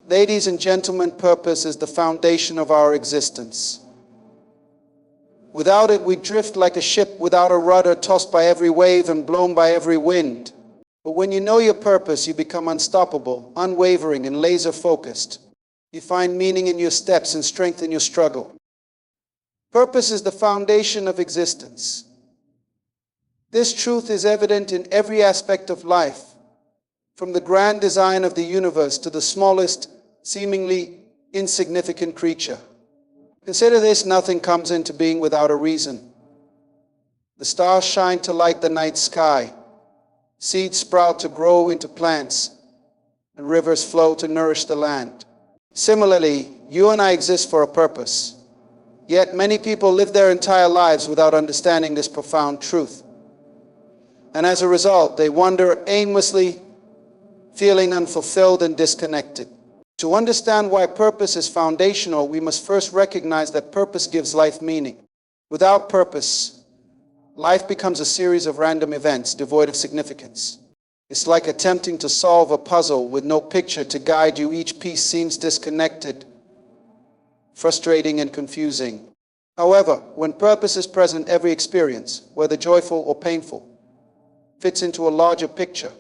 Ladies and gentlemen, purpose is the foundation of our existence. Without it, we drift like a ship without a rudder, tossed by every wave and blown by every wind. But when you know your purpose, you become unstoppable, unwavering, and laser-focused. You find meaning in your steps and strength in your struggle. Purpose is the foundation of existence. This truth is evident in every aspect of life, from the grand design of the universe to the smallest, seemingly insignificant creature. Consider this: nothing comes into being without a reason. The stars shine to light the night sky. Seeds sprout to grow into plants, and rivers flow to nourish the land. Similarly, you and I exist for a purpose. Yet many people live their entire lives without understanding this profound truth. And as a result, they wander aimlessly, feeling unfulfilled and disconnected. To understand why purpose is foundational, we must first recognize that purpose gives life meaning. Without purpose, life becomes a series of random events devoid of significance. It's like attempting to solve a puzzle with no picture to guide you. Each piece seems disconnected, frustrating and confusing. However, when purpose is present, every experience, whether joyful or painful, fits into a larger picture.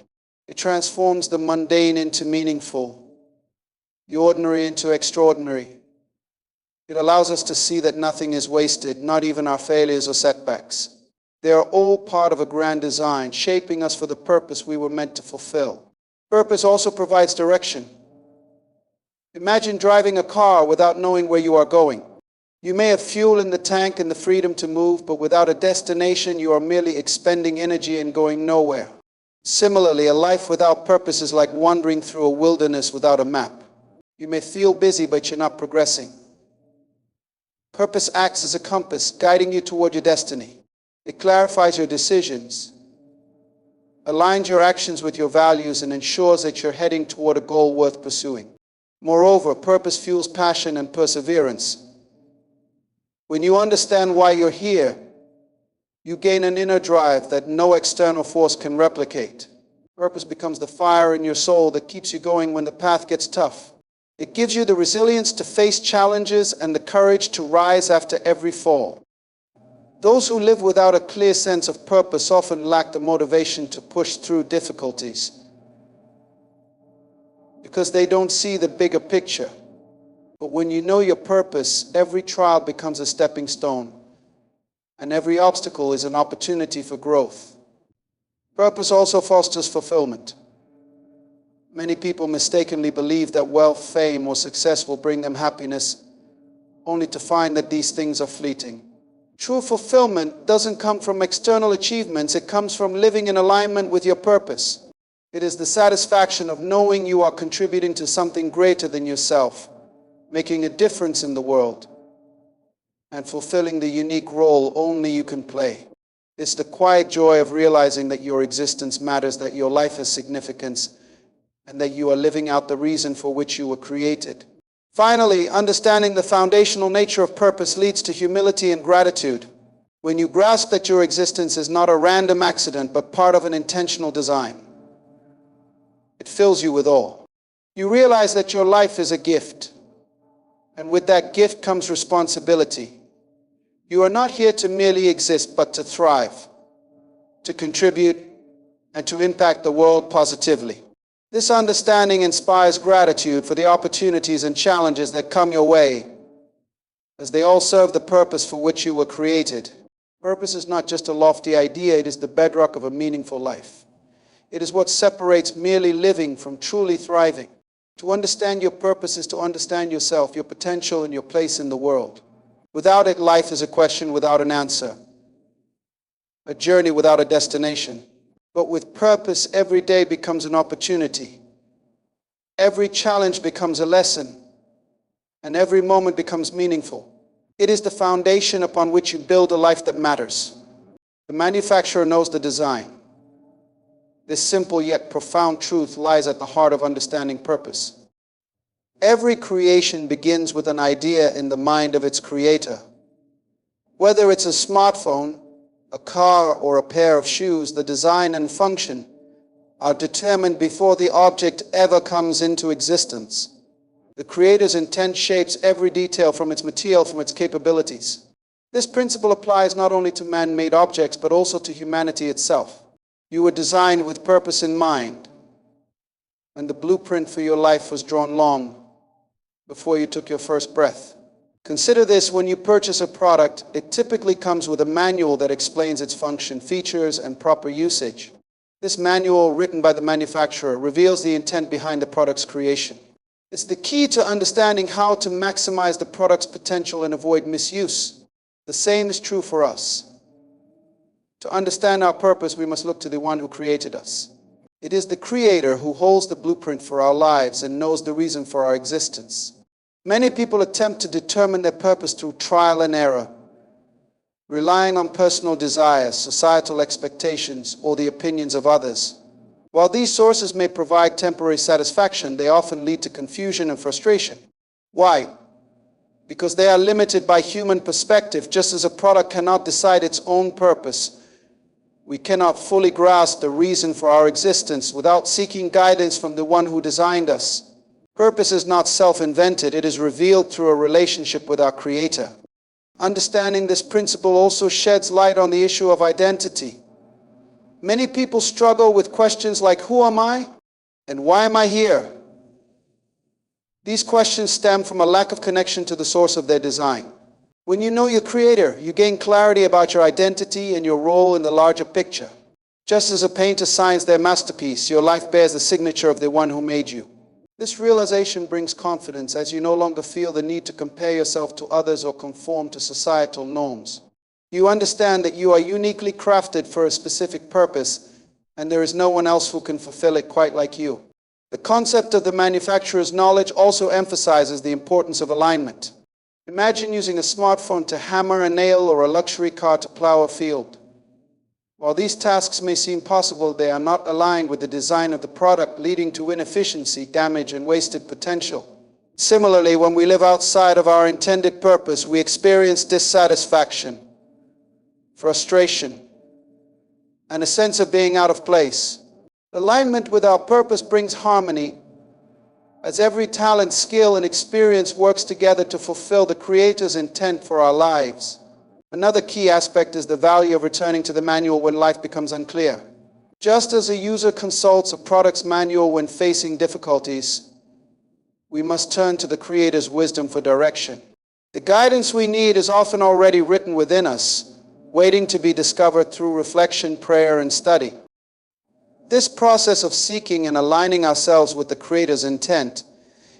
It transforms the mundane into meaningful, the ordinary into extraordinary. It allows us to see that nothing is wasted, not even our failures or setbacks. They are all part of a grand design, shaping us for the purpose we were meant to fulfill. Purpose also provides direction. Imagine driving a car without knowing where you are going. You may have fuel in the tank and the freedom to move, but without a destination, you are merely expending energy and going nowhere. Similarly, a life without purpose is like wandering through a wilderness without a map. You may feel busy, but you're not progressing. Purpose acts as a compass, guiding you toward your destiny. It clarifies your decisions, aligns your actions with your values, and ensures that you're heading toward a goal worth pursuing. Moreover, purpose fuels passion and perseverance. When you understand why you're here, you gain an inner drive that no external force can replicate. Purpose becomes the fire in your soul that keeps you going when the path gets tough. It gives you the resilience to face challenges and the courage to rise after every fall. Those who live without a clear sense of purpose often lack the motivation to push through difficulties because they don't see the bigger picture. But when you know your purpose, every trial becomes a stepping stone, and every obstacle is an opportunity for growth. Purpose also fosters fulfillment. Many people mistakenly believe that wealth, fame, or success will bring them happiness, only to find that these things are fleeting. True fulfillment doesn't come from external achievements, it comes from living in alignment with your purpose. It is the satisfaction of knowing you are contributing to something greater than yourself, making a difference in the world, and fulfilling the unique role only you can play. It's the quiet joy of realizing that your existence matters, that your life has significance, and that you are living out the reason for which you were created. Finally, understanding the foundational nature of purpose leads to humility and gratitude. When you grasp that your existence is not a random accident, but part of an intentional design, it fills you with awe. You realize that your life is a gift, and with that gift comes responsibility. You are not here to merely exist, but to thrive, to contribute, and to impact the world positively. This understanding inspires gratitude for the opportunities and challenges that come your way, as they all serve the purpose for which you were created. Purpose is not just a lofty idea, it is the bedrock of a meaningful life. It is what separates merely living from truly thriving. To understand your purpose is to understand yourself, your potential, and your place in the world. Without it, life is a question without an answer, a journey without a destination. But with purpose, every day becomes an opportunity. Every challenge becomes a lesson, and every moment becomes meaningful. It is the foundation upon which you build a life that matters. The manufacturer knows the design. This simple yet profound truth lies at the heart of understanding purpose. Every creation begins with an idea in the mind of its creator. Whether it's a smartphone, a car, or a pair of shoes, the design and function are determined before the object ever comes into existence. The Creator's intent shapes every detail from its material, from its capabilities. This principle applies not only to man-made objects, but also to humanity itself. You were designed with purpose in mind, and the blueprint for your life was drawn long before you took your first breath. Consider this: when you purchase a product, it typically comes with a manual that explains its function, features, and proper usage. This manual, written by the manufacturer, reveals the intent behind the product's creation. It's the key to understanding how to maximize the product's potential and avoid misuse. The same is true for us. To understand our purpose, we must look to the one who created us. It is the Creator who holds the blueprint for our lives and knows the reason for our existence. Many people attempt to determine their purpose through trial and error, relying on personal desires, societal expectations, or the opinions of others. While these sources may provide temporary satisfaction, they often lead to confusion and frustration. Why? Because they are limited by human perspective. Just as a product cannot decide its own purpose, we cannot fully grasp the reason for our existence without seeking guidance from the one who designed us. Purpose is not self-invented, it is revealed through a relationship with our Creator. Understanding this principle also sheds light on the issue of identity. Many people struggle with questions like, who am I? And why am I here? These questions stem from a lack of connection to the source of their design. When you know your Creator, you gain clarity about your identity and your role in the larger picture. Just as a painter signs their masterpiece, your life bears the signature of the one who made you. This realization brings confidence, as you no longer feel the need to compare yourself to others or conform to societal norms. You understand that you are uniquely crafted for a specific purpose, and there is no one else who can fulfill it quite like you. The concept of the manufacturer's knowledge also emphasizes the importance of alignment. Imagine using a smartphone to hammer a nail or a luxury car to plow a field. While these tasks may seem possible, they are not aligned with the design of the product, leading to inefficiency, damage, and wasted potential. Similarly, when we live outside of our intended purpose, we experience dissatisfaction, frustration, and a sense of being out of place. Alignment with our purpose brings harmony, as every talent, skill, and experience works together to fulfill the Creator's intent for our lives. Another key aspect is the value of returning to the manual when life becomes unclear. Just as a user consults a product's manual when facing difficulties, we must turn to the Creator's wisdom for direction. The guidance we need is often already written within us, waiting to be discovered through reflection, prayer, and study. This process of seeking and aligning ourselves with the Creator's intent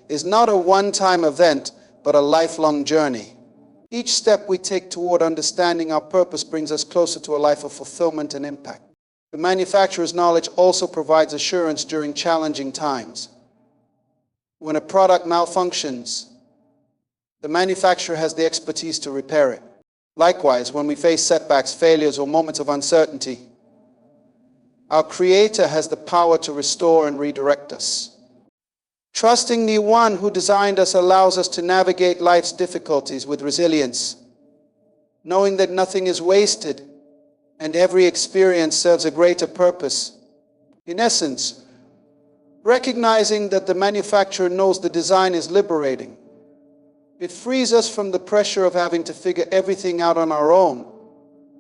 is not a one-time event, but a lifelong journey. Each step we take toward understanding our purpose brings us closer to a life of fulfillment and impact. The manufacturer's knowledge also provides assurance during challenging times. When a product malfunctions, the manufacturer has the expertise to repair it. Likewise, when we face setbacks, failures, or moments of uncertainty, our Creator has the power to restore and redirect us. Trusting the one who designed us allows us to navigate life's difficulties with resilience, knowing that nothing is wasted and every experience serves a greater purpose. In essence, recognizing that the manufacturer knows the design is liberating. It frees us from the pressure of having to figure everything out on our own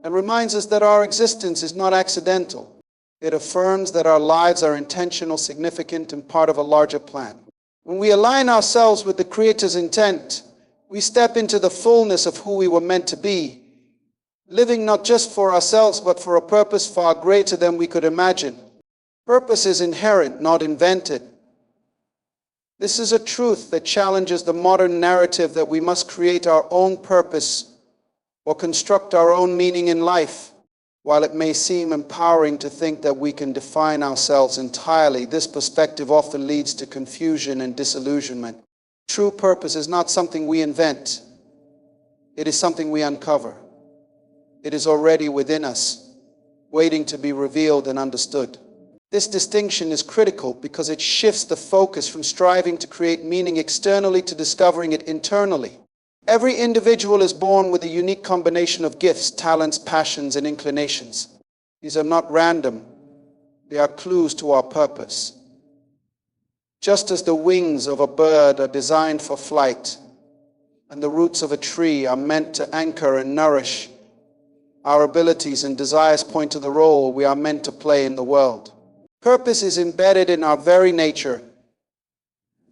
and reminds us that our existence is not accidental. It affirms that our lives are intentional, significant, and part of a larger plan. When we align ourselves with the Creator's intent, we step into the fullness of who we were meant to be, living not just for ourselves, but for a purpose far greater than we could imagine. Purpose is inherent, not invented. This is a truth that challenges the modern narrative that we must create our own purpose or construct our own meaning in life. While it may seem empowering to think that we can define ourselves entirely, this perspective often leads to confusion and disillusionment. True purpose is not something we invent. It is something we uncover. It is already within us, waiting to be revealed and understood. This distinction is critical because it shifts the focus from striving to create meaning externally to discovering it internally. Every individual is born with a unique combination of gifts, talents, passions, and inclinations. These are not random. They are clues to our purpose. Just as the wings of a bird are designed for flight, and the roots of a tree are meant to anchor and nourish, our abilities and desires point to the role we are meant to play in the world. Purpose is embedded in our very nature,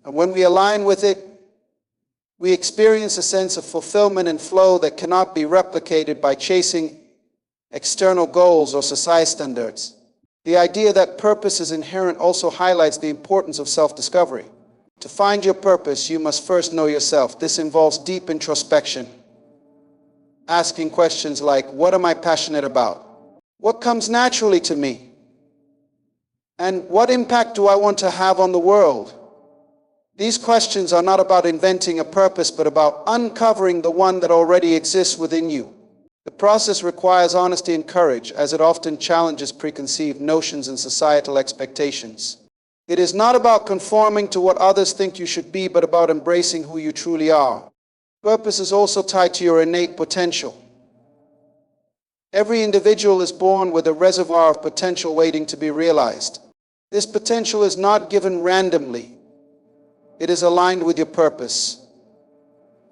and when we align with it, we experience a sense of fulfillment and flow that cannot be replicated by chasing external goals or society standards. The idea that purpose is inherent also highlights the importance of self-discovery. To find your purpose, you must first know yourself. This involves deep introspection, asking questions like, what am I passionate about? What comes naturally to me? And what impact do I want to have on the world? These questions are not about inventing a purpose, but about uncovering the one that already exists within you. The process requires honesty and courage, as it often challenges preconceived notions and societal expectations. It is not about conforming to what others think you should be, but about embracing who you truly are. Purpose is also tied to your innate potential. Every individual is born with a reservoir of potential waiting to be realized. This potential is not given randomly. It is aligned with your purpose.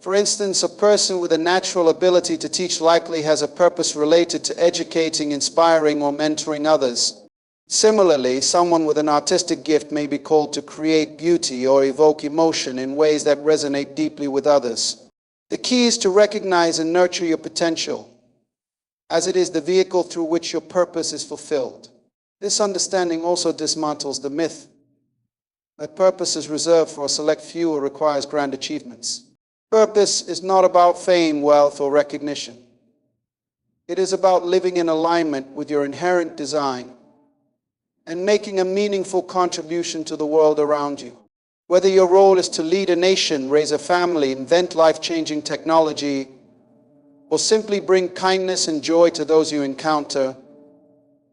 For instance, a person with a natural ability to teach likely has a purpose related to educating, inspiring, or mentoring others. Similarly, someone with an artistic gift may be called to create beauty or evoke emotion in ways that resonate deeply with others. The key is to recognize and nurture your potential, as it is the vehicle through which your purpose is fulfilled. This understanding also dismantles the myth that purpose is reserved for a select few or requires grand achievements. Purpose is not about fame, wealth, or recognition. It is about living in alignment with your inherent design and making a meaningful contribution to the world around you. Whether your role is to lead a nation, raise a family, invent life-changing technology, or simply bring kindness and joy to those you encounter,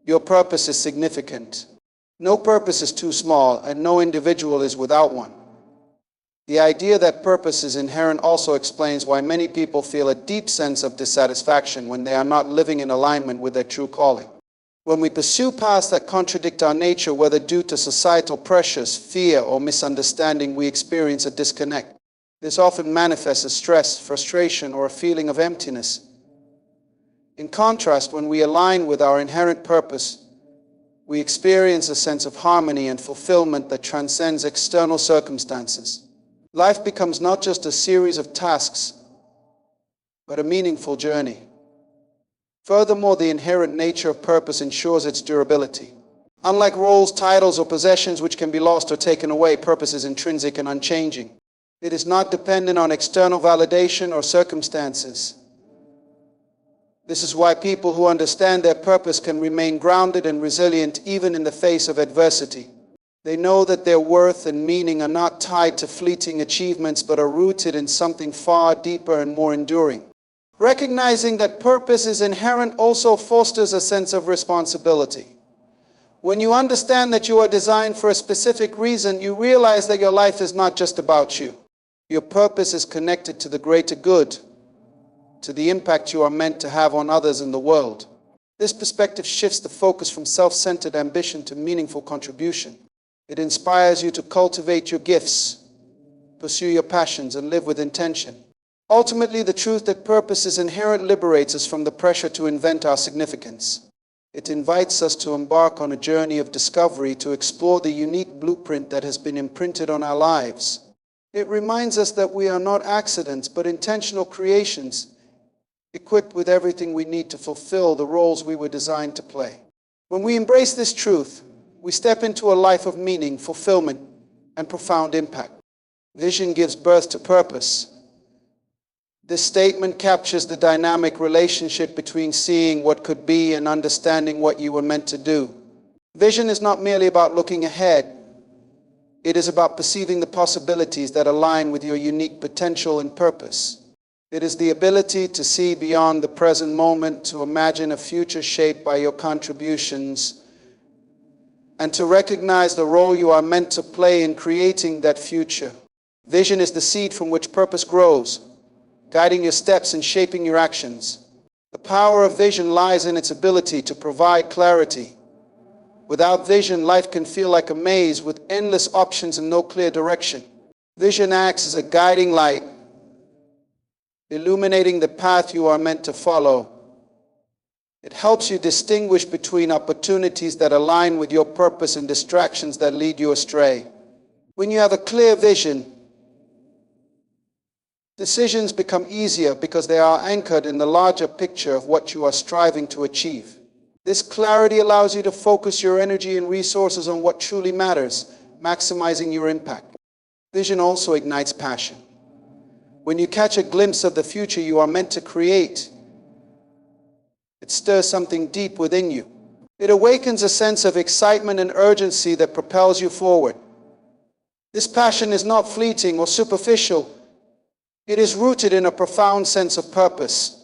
your purpose is significant. No purpose is too small, and no individual is without one. The idea that purpose is inherent also explains why many people feel a deep sense of dissatisfaction when they are not living in alignment with their true calling. When we pursue paths that contradict our nature, whether due to societal pressures, fear, or misunderstanding, we experience a disconnect. This often manifests as stress, frustration, or a feeling of emptiness. In contrast, when we align with our inherent purpose, we experience a sense of harmony and fulfillment that transcends external circumstances. Life becomes not just a series of tasks, but a meaningful journey. Furthermore, the inherent nature of purpose ensures its durability. Unlike roles, titles, or possessions which can be lost or taken away, purpose is intrinsic and unchanging. It is not dependent on external validation or circumstances. This is why people who understand their purpose can remain grounded and resilient even in the face of adversity. They know that their worth and meaning are not tied to fleeting achievements, but are rooted in something far deeper and more enduring. Recognizing that purpose is inherent also fosters a sense of responsibility. When you understand that you are designed for a specific reason, you realize that your life is not just about you. Your purpose is connected to the greater good, to the impact you are meant to have on others in the world. This perspective shifts the focus from self-centered ambition to meaningful contribution. It inspires you to cultivate your gifts, pursue your passions, and live with intention. Ultimately, the truth that purpose is inherent liberates us from the pressure to invent our significance. It invites us to embark on a journey of discovery, to explore the unique blueprint that has been imprinted on our lives. It reminds us that we are not accidents, but intentional creations, equipped with everything we need to fulfill the roles we were designed to play. When we embrace this truth, we step into a life of meaning, fulfillment, and profound impact. Vision gives birth to purpose. This statement captures the dynamic relationship between seeing what could be and understanding what you were meant to do. Vision is not merely about looking ahead. It is about perceiving the possibilities that align with your unique potential and purpose. It is the ability to see beyond the present moment, to imagine a future shaped by your contributions, and to recognize the role you are meant to play in creating that future. Vision is the seed from which purpose grows, guiding your steps and shaping your actions. The power of vision lies in its ability to provide clarity, Without vision, life can feel like a maze with endless options and no clear direction. Vision acts as a guiding light, illuminating the path you are meant to follow. It helps you distinguish between opportunities that align with your purpose and distractions that lead you astray. When you have a clear vision, decisions become easier because they are anchored in the larger picture of what you are striving to achieve. This clarity allows you to focus your energy and resources on what truly matters, maximizing your impact. Vision also ignites passion. When you catch a glimpse of the future you are meant to create, it stirs something deep within you. It awakens a sense of excitement and urgency that propels you forward. This passion is not fleeting or superficial. It is rooted in a profound sense of purpose.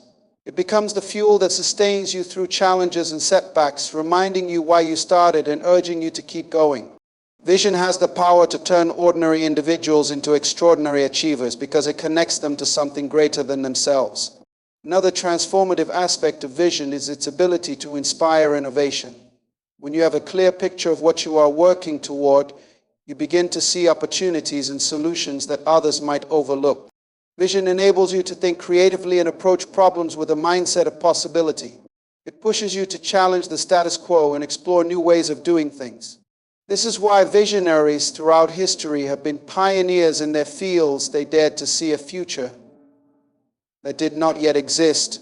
It becomes the fuel that sustains you through challenges and setbacks, reminding you why you started and urging you to keep going. Vision has the power to turn ordinary individuals into extraordinary achievers because it connects them to something greater than themselves. Another transformative aspect of vision is its ability to inspire innovation. When you have a clear picture of what you are working toward, you begin to see opportunities and solutions that others might overlook. Vision enables you to think creatively and approach problems with a mindset of possibility. It pushes you to challenge the status quo and explore new ways of doing things. This is why visionaries throughout history have been pioneers in their fields. They dared to see a future that did not yet exist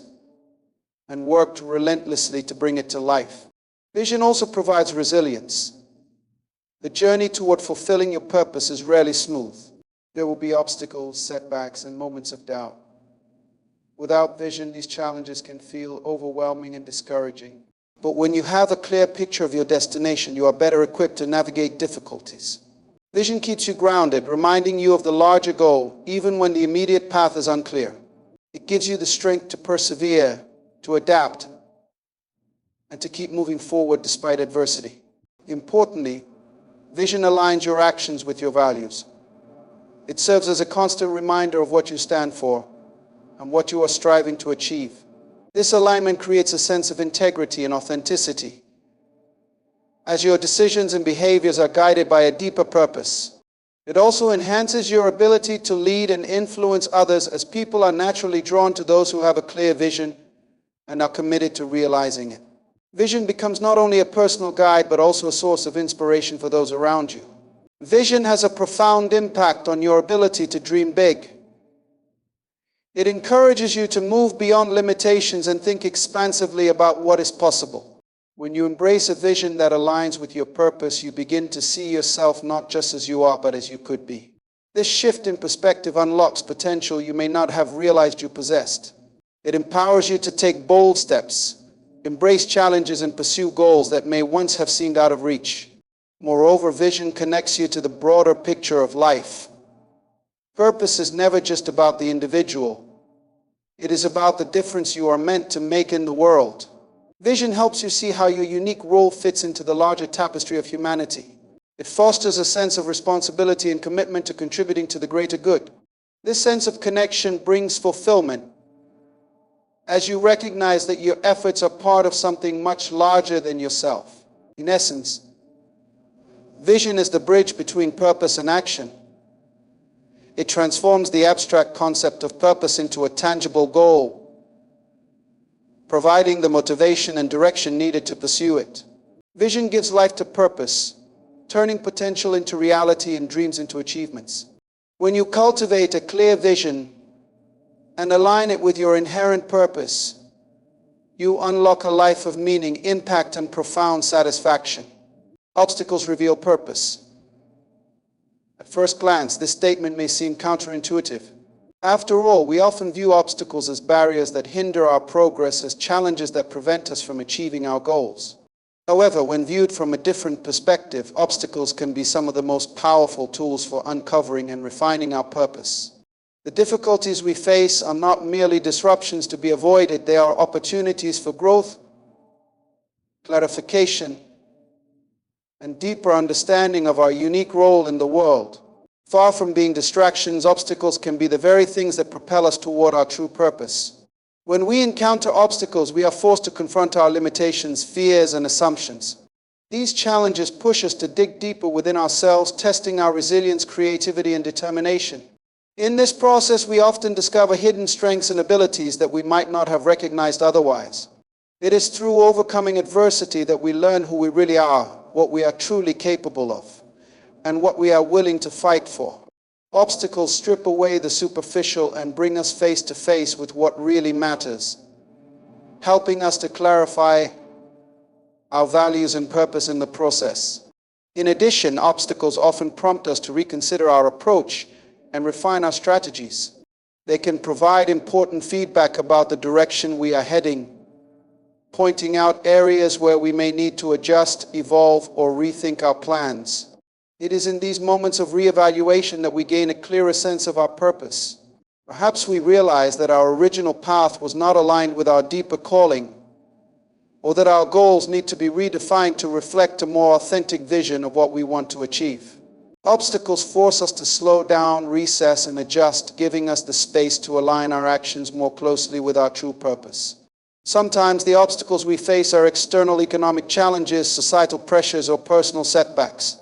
and worked relentlessly to bring it to life. Vision also provides resilience. The journey toward fulfilling your purpose is rarely smooth. There will be obstacles, setbacks, and moments of doubt. Without vision, these challenges can feel overwhelming and discouraging. But when you have a clear picture of your destination, you are better equipped to navigate difficulties. Vision keeps you grounded, reminding you of the larger goal, even when the immediate path is unclear. It gives you the strength to persevere, to adapt, and to keep moving forward despite adversity. Importantly, vision aligns your actions with your values. It serves as a constant reminder of what you stand for and what you are striving to achieve. This alignment creates a sense of integrity and authenticity, as your decisions and behaviors are guided by a deeper purpose. It also enhances your ability to lead and influence others, as people are naturally drawn to those who have a clear vision and are committed to realizing it. Vision becomes not only a personal guide, but also a source of inspiration for those around you. Vision has a profound impact on your ability to dream big. It encourages you to move beyond limitations and think expansively about what is possible. When you embrace a vision that aligns with your purpose, you begin to see yourself not just as you are, but as you could be. This shift in perspective unlocks potential you may not have realized you possessed. It empowers you to take bold steps, embrace challenges, and pursue goals that may once have seemed out of reach. Moreover, vision connects you to the broader picture of life. Purpose is never just about the individual. It is about the difference you are meant to make in the world. Vision helps you see how your unique role fits into the larger tapestry of humanity. It fosters a sense of responsibility and commitment to contributing to the greater good. This sense of connection brings fulfillment, as you recognize that your efforts are part of something much larger than yourself. In essence, vision is the bridge between purpose and action. It transforms the abstract concept of purpose into a tangible goal, providing the motivation and direction needed to pursue it. Vision gives life to purpose, turning potential into reality and dreams into achievements. When you cultivate a clear vision and align it with your inherent purpose, you unlock a life of meaning, impact, and profound satisfaction. Obstacles reveal purpose. At first glance, this statement may seem counterintuitive. After all, we often view obstacles as barriers that hinder our progress, as challenges that prevent us from achieving our goals. However, when viewed from a different perspective, obstacles can be some of the most powerful tools for uncovering and refining our purpose. The difficulties we face are not merely disruptions to be avoided, they are opportunities for growth, clarification, and deeper understanding of our unique role in the world. Far from being distractions, obstacles can be the very things that propel us toward our true purpose. When we encounter obstacles, we are forced to confront our limitations, fears, and assumptions. These challenges push us to dig deeper within ourselves, testing our resilience, creativity, and determination. In this process, we often discover hidden strengths and abilities that we might not have recognized otherwise. It is through overcoming adversity that we learn who we really are, what we are truly capable of, and what we are willing to fight for. Obstacles strip away the superficial and bring us face to face with what really matters, helping us to clarify our values and purpose in the process. In addition, obstacles often prompt us to reconsider our approach and refine our strategies. They can provide important feedback about the direction we are heading, pointing out areas where we may need to adjust, evolve, or rethink our plans. It is in these moments of reevaluation that we gain a clearer sense of our purpose. Perhaps we realize that our original path was not aligned with our deeper calling, or that our goals need to be redefined to reflect a more authentic vision of what we want to achieve. Obstacles force us to slow down, recess, and adjust, giving us the space to align our actions more closely with our true purpose. Sometimes the obstacles we face are external economic challenges, societal pressures, or personal setbacks.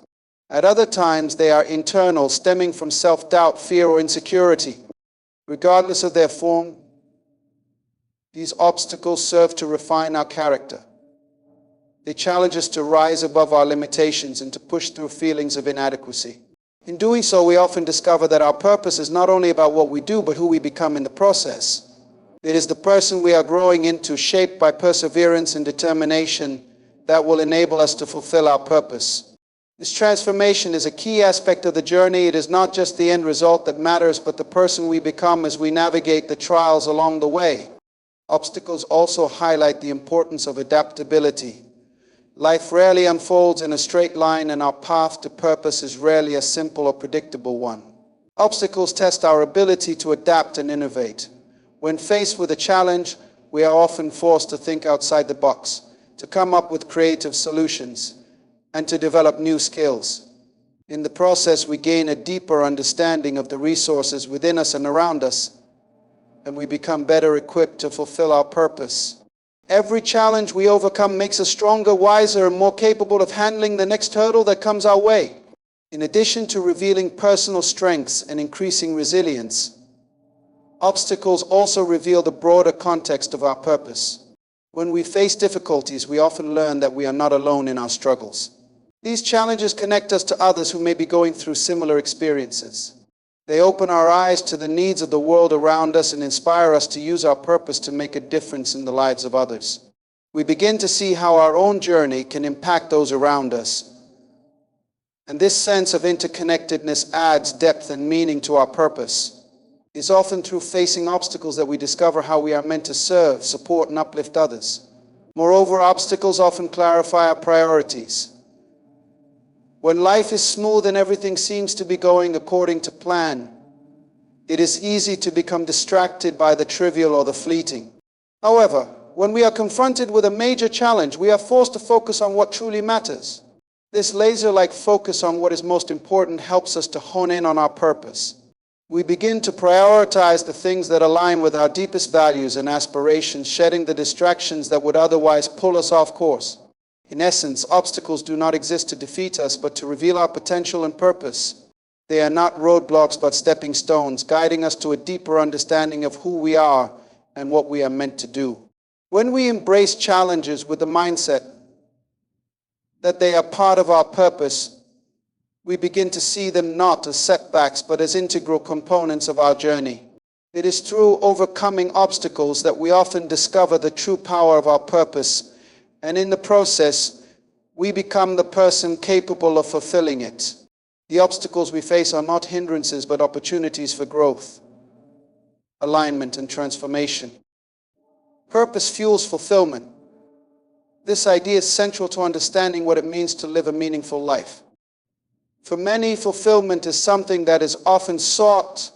At other times, they are internal, stemming from self-doubt, fear, or insecurity. Regardless of their form, these obstacles serve to refine our character. They challenge us to rise above our limitations and to push through feelings of inadequacy. In doing so, we often discover that our purpose is not only about what we do, but who we become in the process. It is the person we are growing into, shaped by perseverance and determination, that will enable us to fulfill our purpose. This transformation is a key aspect of the journey. It is not just the end result that matters, but the person we become as we navigate the trials along the way. Obstacles also highlight the importance of adaptability. Life rarely unfolds in a straight line, and our path to purpose is rarely a simple or predictable one. Obstacles test our ability to adapt and innovate. When faced with a challenge, we are often forced to think outside the box, to come up with creative solutions, and to develop new skills. In the process, we gain a deeper understanding of the resources within us and around us, and we become better equipped to fulfill our purpose. Every challenge we overcome makes us stronger, wiser, and more capable of handling the next hurdle that comes our way. In addition to revealing personal strengths and increasing resilience, obstacles also reveal the broader context of our purpose. When we face difficulties, we often learn that we are not alone in our struggles. These challenges connect us to others who may be going through similar experiences. They open our eyes to the needs of the world around us and inspire us to use our purpose to make a difference in the lives of others. We begin to see how our own journey can impact those around us. And this sense of interconnectedness adds depth and meaning to our purpose. It's often through facing obstacles that we discover how we are meant to serve, support, and uplift others. Moreover, obstacles often clarify our priorities. When life is smooth and everything seems to be going according to plan, it is easy to become distracted by the trivial or the fleeting. However, when we are confronted with a major challenge, we are forced to focus on what truly matters. This laser-like focus on what is most important helps us to hone in on our purpose. We begin to prioritize the things that align with our deepest values and aspirations, shedding the distractions that would otherwise pull us off course. In essence, obstacles do not exist to defeat us, but to reveal our potential and purpose. They are not roadblocks, but stepping stones, guiding us to a deeper understanding of who we are and what we are meant to do. When we embrace challenges with the mindset that they are part of our purpose, we begin to see them not as setbacks, but as integral components of our journey. It is through overcoming obstacles that we often discover the true power of our purpose, and in the process, we become the person capable of fulfilling it. The obstacles we face are not hindrances, but opportunities for growth, alignment, and transformation. Purpose fuels fulfillment. This idea is central to understanding what it means to live a meaningful life. For many, fulfillment is something that is often sought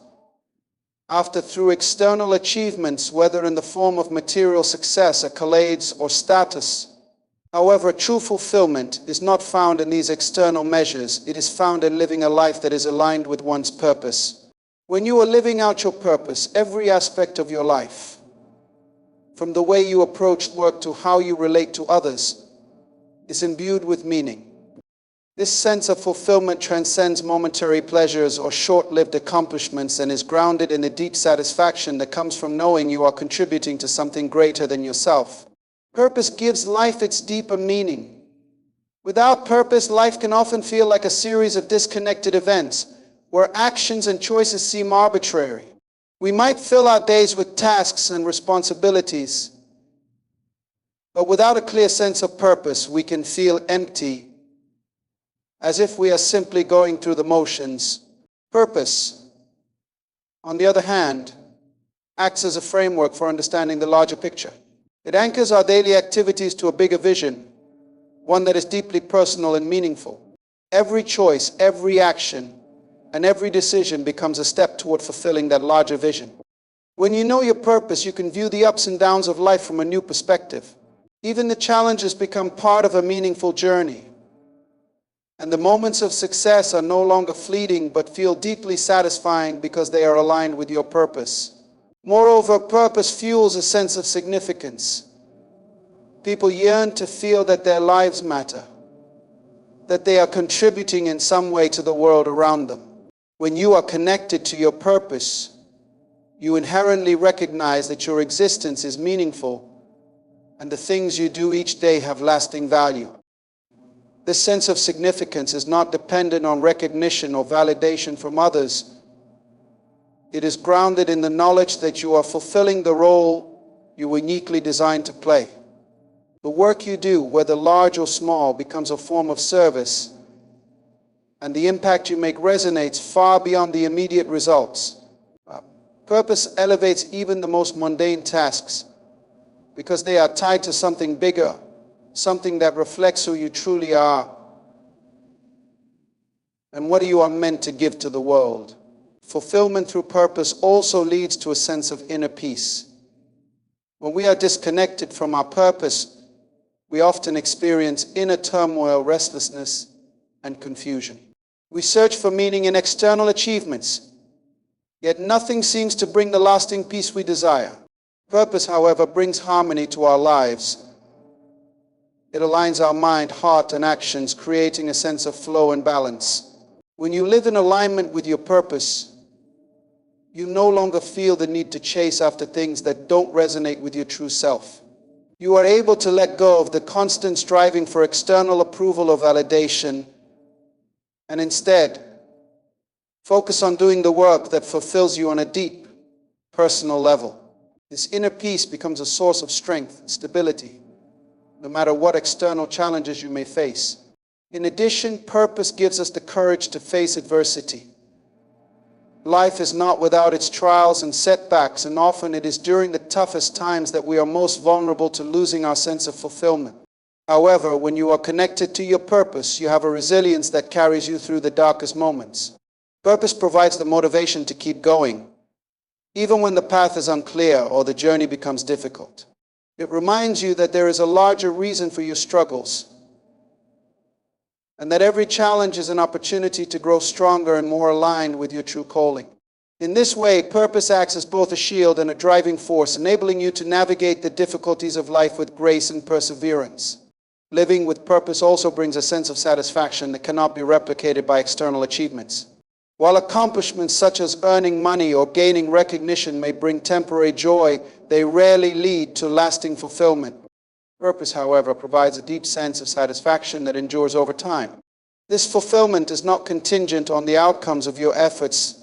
after through external achievements, whether in the form of material success, accolades, or status. However, true fulfillment is not found in these external measures. It is found in living a life that is aligned with one's purpose. When you are living out your purpose, every aspect of your life, from the way you approach work to how you relate to others, is imbued with meaning. This sense of fulfillment transcends momentary pleasures or short-lived accomplishments and is grounded in a deep satisfaction that comes from knowing you are contributing to something greater than yourself. Purpose gives life its deeper meaning. Without purpose, life can often feel like a series of disconnected events where actions and choices seem arbitrary. We might fill our days with tasks and responsibilities, but without a clear sense of purpose, we can feel empty, as if we are simply going through the motions. Purpose, on the other hand, acts as a framework for understanding the larger picture. It anchors our daily activities to a bigger vision, one that is deeply personal and meaningful. Every choice, every action, and every decision becomes a step toward fulfilling that larger vision. When you know your purpose, you can view the ups and downs of life from a new perspective. Even the challenges become part of a meaningful journey. And the moments of success are no longer fleeting but feel deeply satisfying because they are aligned with your purpose. Moreover, purpose fuels a sense of significance. People yearn to feel that their lives matter, that they are contributing in some way to the world around them. When you are connected to your purpose, you inherently recognize that your existence is meaningful and the things you do each day have lasting value. This sense of significance is not dependent on recognition or validation from others. It is grounded in the knowledge that you are fulfilling the role you were uniquely designed to play. The work you do, whether large or small, becomes a form of service, and the impact you make resonates far beyond the immediate results. Purpose elevates even the most mundane tasks because they are tied to something bigger, something that reflects who you truly are and what you are meant to give to the world. Fulfillment through purpose also leads to a sense of inner peace. When we are disconnected from our purpose, we often experience inner turmoil, restlessness, and confusion. We search for meaning in external achievements, yet nothing seems to bring the lasting peace we desire. Purpose, however, brings harmony to our lives. It aligns our mind, heart, and actions, creating a sense of flow and balance. When you live in alignment with your purpose, you no longer feel the need to chase after things that don't resonate with your true self. You are able to let go of the constant striving for external approval or validation, and instead focus on doing the work that fulfills you on a deep, personal level. This inner peace becomes a source of strength and stability, no matter what external challenges you may face. In addition, purpose gives us the courage to face adversity. Life is not without its trials and setbacks, and often it is during the toughest times that we are most vulnerable to losing our sense of fulfillment. However, when you are connected to your purpose, you have a resilience that carries you through the darkest moments. Purpose provides the motivation to keep going, even when the path is unclear or the journey becomes difficult. It reminds you that there is a larger reason for your struggles, and that every challenge is an opportunity to grow stronger and more aligned with your true calling. In this way, purpose acts as both a shield and a driving force, enabling you to navigate the difficulties of life with grace and perseverance. Living with purpose also brings a sense of satisfaction that cannot be replicated by external achievements. While accomplishments such as earning money or gaining recognition may bring temporary joy, they rarely lead to lasting fulfillment. Purpose, however, provides a deep sense of satisfaction that endures over time. This fulfillment is not contingent on the outcomes of your efforts,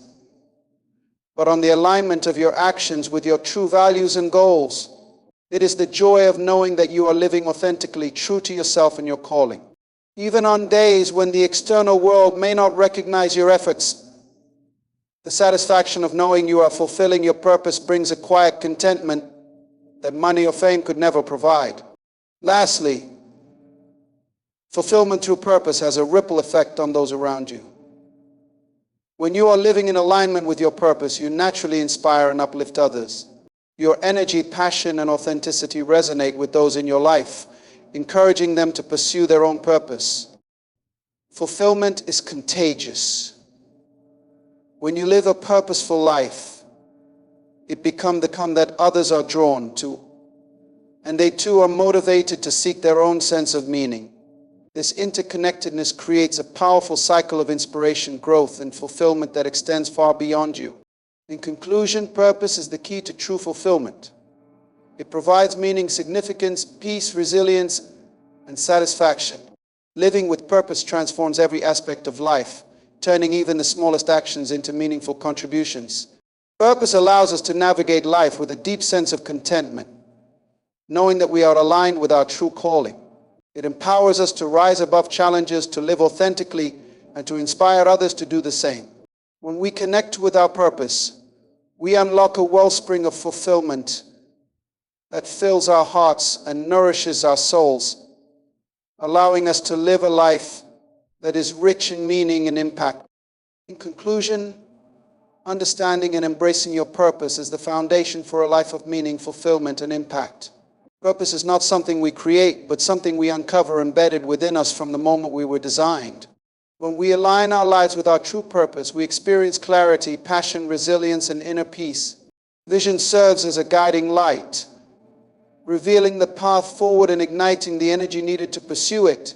but on the alignment of your actions with your true values and goals. It is the joy of knowing that you are living authentically, true to yourself and your calling. Even on days when the external world may not recognize your efforts, the satisfaction of knowing you are fulfilling your purpose brings a quiet contentment that money or fame could never provide. Lastly, fulfillment through purpose has a ripple effect on those around you. When you are living in alignment with your purpose, you naturally inspire and uplift others. Your energy, passion, and authenticity resonate with those in your life, encouraging them to pursue their own purpose. Fulfillment is contagious. When you live a purposeful life, it becomes that others are drawn to, and they too are motivated to seek their own sense of meaning. This interconnectedness creates a powerful cycle of inspiration, growth, and fulfillment that extends far beyond you. In conclusion, purpose is the key to true fulfillment. It provides meaning, significance, peace, resilience, and satisfaction. Living with purpose transforms every aspect of life, turning even the smallest actions into meaningful contributions. Purpose allows us to navigate life with a deep sense of contentment, knowing that we are aligned with our true calling. It empowers us to rise above challenges, to live authentically, and to inspire others to do the same. When we connect with our purpose, we unlock a wellspring of fulfillment that fills our hearts and nourishes our souls, allowing us to live a life that is rich in meaning and impact. In conclusion, understanding and embracing your purpose is the foundation for a life of meaning, fulfillment, and impact. Purpose is not something we create, but something we uncover embedded within us from the moment we were designed. When we align our lives with our true purpose, we experience clarity, passion, resilience, and inner peace. Vision serves as a guiding light, revealing the path forward and igniting the energy needed to pursue it,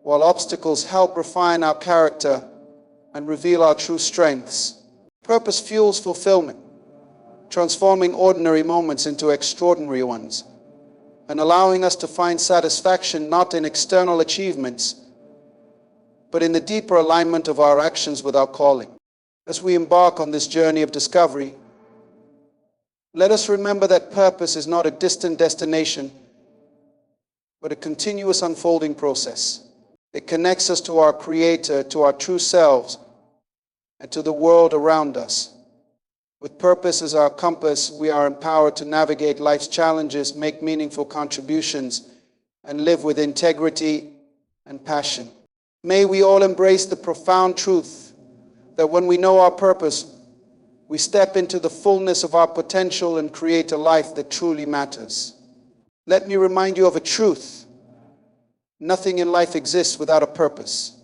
while obstacles help refine our character and reveal our true strengths. Purpose fuels fulfillment, transforming ordinary moments into extraordinary ones, and allowing us to find satisfaction not in external achievements, but in the deeper alignment of our actions with our calling. As we embark on this journey of discovery, let us remember that purpose is not a distant destination, but a continuous unfolding process. It connects us to our Creator, to our true selves, and to the world around us. With purpose as our compass, we are empowered to navigate life's challenges, make meaningful contributions, and live with integrity and passion. May we all embrace the profound truth that when we know our purpose, we step into the fullness of our potential and create a life that truly matters. Let me remind you of a truth. Nothing in life exists without a purpose.